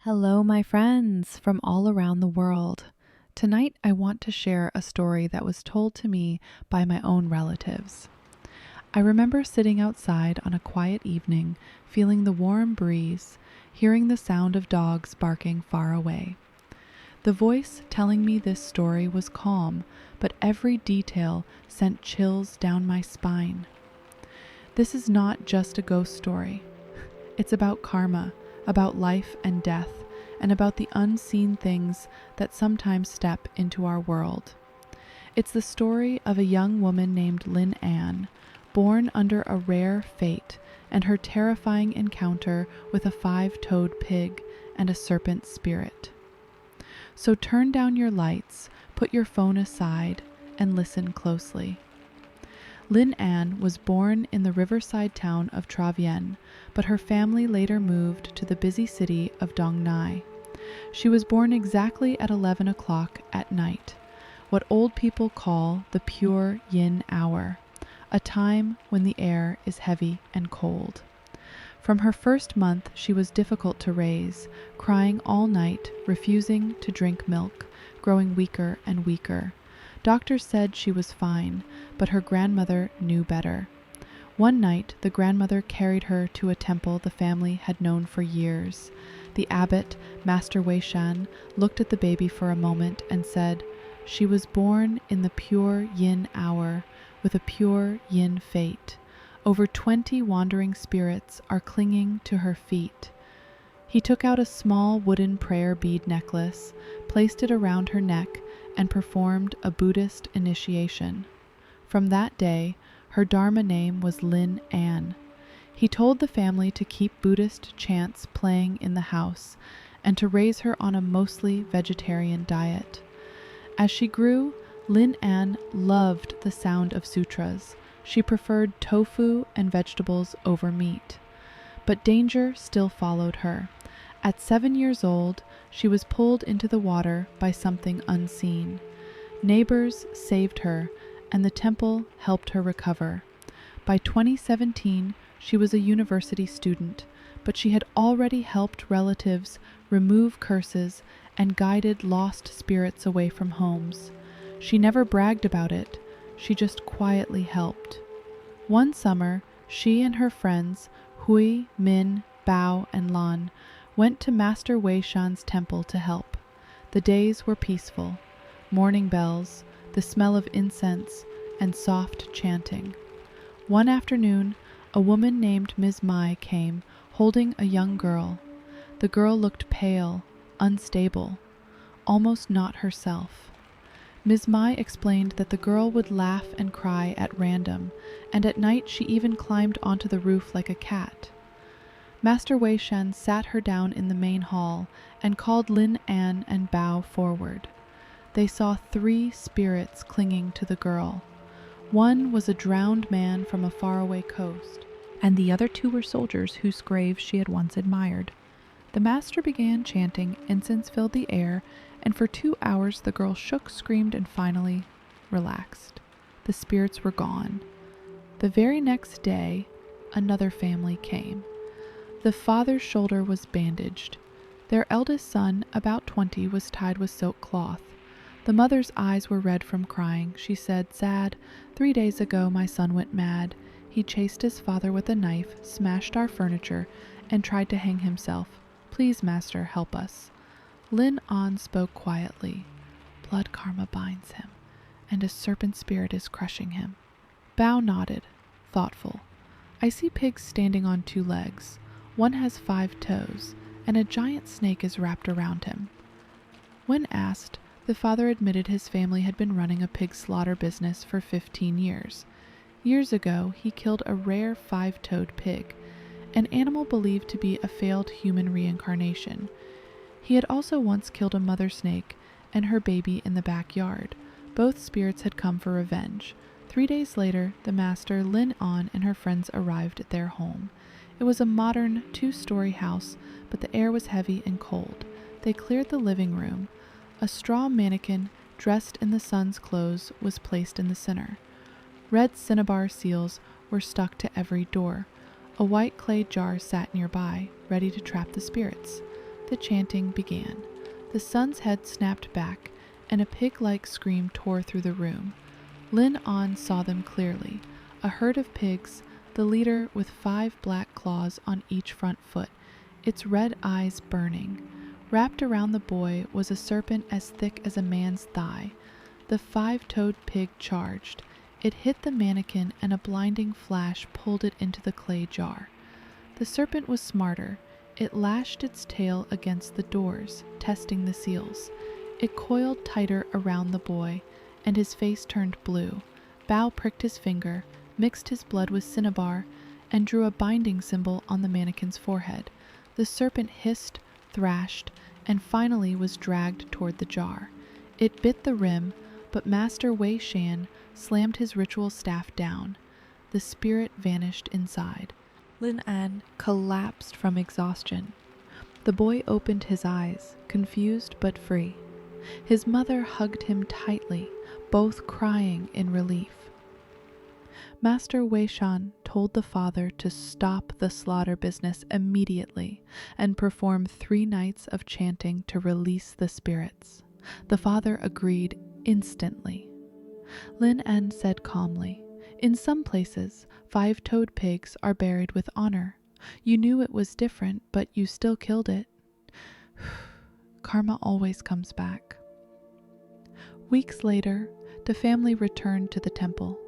Hello, my friends from all around the world. Tonight, I want to share a story that was told to me by my own relatives. I remember sitting outside on a quiet evening, feeling the warm breeze, hearing the sound of dogs barking far away. The voice telling me this story was calm, but every detail sent chills down my spine. This is not just a ghost story. It's about karma, about life and death, and about the unseen things that sometimes step into our world. It's the story of a young woman named Lynn Ann, born under a rare fate, and her terrifying encounter with a five-toed pig and a serpent spirit. So turn down your lights, put your phone aside, and listen closely. Lynn Ann was born in the riverside town of Tra Vienne, but her family later moved to the busy city of Dong Nai. She was born exactly at 11 o'clock at night, what old people call the pure yin hour, a time when the air is heavy and cold. From her first month, she was difficult to raise, crying all night, refusing to drink milk, growing weaker and weaker. Doctors said she was fine, but her grandmother knew better. One night, the grandmother carried her to a temple the family had known for years. The abbot, Master Wei Shan, looked at the baby for a moment and said, "She was born in the pure yin hour, with a pure yin fate. Over 20 wandering spirits are clinging to her feet." He took out a small wooden prayer bead necklace, placed it around her neck, and performed a Buddhist initiation. From that day, her Dharma name was Lynn Ann. He told the family to keep Buddhist chants playing in the house and to raise her on a mostly vegetarian diet. As she grew, Lynn Ann loved the sound of sutras. She preferred tofu and vegetables over meat. But danger still followed her. At 7 years old, she was pulled into the water by something unseen. Neighbors saved her, and the temple helped her recover. By 2017, she was a university student, but she had already helped relatives remove curses and guided lost spirits away from homes. She never bragged about it, she just quietly helped. One summer, she and her friends, Hui, Min, Bao, and Lan, went to Master Wei Shan's temple to help. The days were peaceful. Morning bells, the smell of incense, and soft chanting. One afternoon, a woman named Ms. Mai came, holding a young girl. The girl looked pale, unstable, almost not herself. Ms. Mai explained that the girl would laugh and cry at random, and at night she even climbed onto the roof like a cat. Master Wei Shan sat her down in the main hall and called Lynn Ann and Bao forward. They saw 3 spirits clinging to the girl. One was a drowned man from a faraway coast, and the other 2 were soldiers whose graves she had once admired. The master began chanting, incense filled the air, and for 2 hours the girl shook, screamed, and finally relaxed. The spirits were gone. The very next day, another family came. The father's shoulder was bandaged. Their eldest son, about 20, was tied with silk cloth. The mother's eyes were red from crying. She said, sad, 3 days ago my son went mad. He chased his father with a knife, smashed our furniture, and tried to hang himself. Please, master, help us. Lin An spoke quietly. Blood karma binds him, and a serpent spirit is crushing him. Bao nodded, thoughtful. I see pigs standing on 2 legs. One has 5 toes, and a giant snake is wrapped around him. When asked, the father admitted his family had been running a pig slaughter business for 15 years. Years ago, he killed a rare 5-toed pig, an animal believed to be a failed human reincarnation. He had also once killed a mother snake and her baby in the backyard. Both spirits had come for revenge. 3 days later, the master, Lin An, and her friends arrived at their home. It was a modern 2-story house, but the air was heavy and cold. They cleared the living room. A straw mannequin, dressed in the son's clothes, was placed in the center. Red cinnabar seals were stuck to every door. A white clay jar sat nearby, ready to trap the spirits. The chanting began. The sun's head snapped back, and a pig-like scream tore through the room. Lin An saw them clearly. A herd of pigs, the leader with 5 black claws on each front foot, its red eyes burning. Wrapped around the boy was a serpent as thick as a man's thigh. The 5-toed pig charged. It hit the mannequin, and a blinding flash pulled it into the clay jar. The serpent was smarter. It lashed its tail against the doors, testing the seals. It coiled tighter around the boy, and his face turned blue. Bao pricked his finger, mixed his blood with cinnabar, and drew a binding symbol on the mannequin's forehead. The serpent hissed, thrashed, and finally was dragged toward the jar. It bit the rim, but Master Wei Shan slammed his ritual staff down. The spirit vanished inside. Lin An collapsed from exhaustion. The boy opened his eyes, confused but free. His mother hugged him tightly, both crying in relief. Master Wei Shan told the father to stop the slaughter business immediately and perform 3 nights of chanting to release the spirits. The father agreed instantly. Lin An said calmly, "In some places, 5-toed pigs are buried with honor. You knew it was different, but you still killed it. Karma always comes back." Weeks later, the family returned to the temple.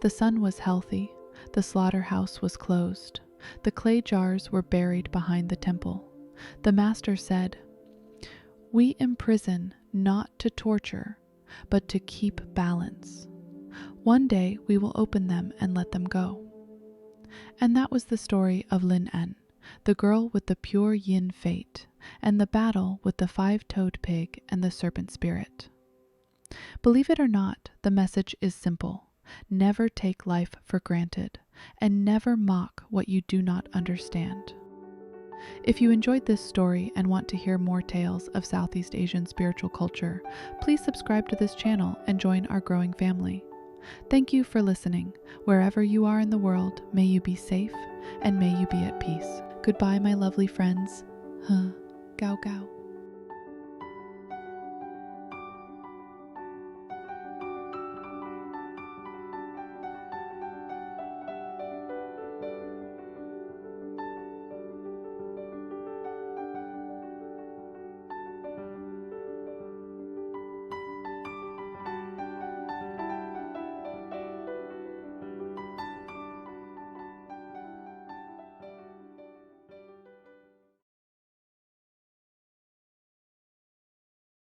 The son was healthy. The slaughterhouse was closed. The clay jars were buried behind the temple. The master said, "We imprison not to torture, but to keep balance. One day we will open them and let them go." And that was the story of Lin En, the girl with the pure yin fate, and the battle with the 5-toed pig and the serpent spirit. Believe it or not, the message is simple. Never take life for granted, and never mock what you do not understand. If you enjoyed this story and want to hear more tales of Southeast Asian spiritual culture, please subscribe to this channel and join our growing family. Thank you for listening. Wherever you are in the world, may you be safe and may you be at peace. Goodbye, my lovely friends. Gao gao.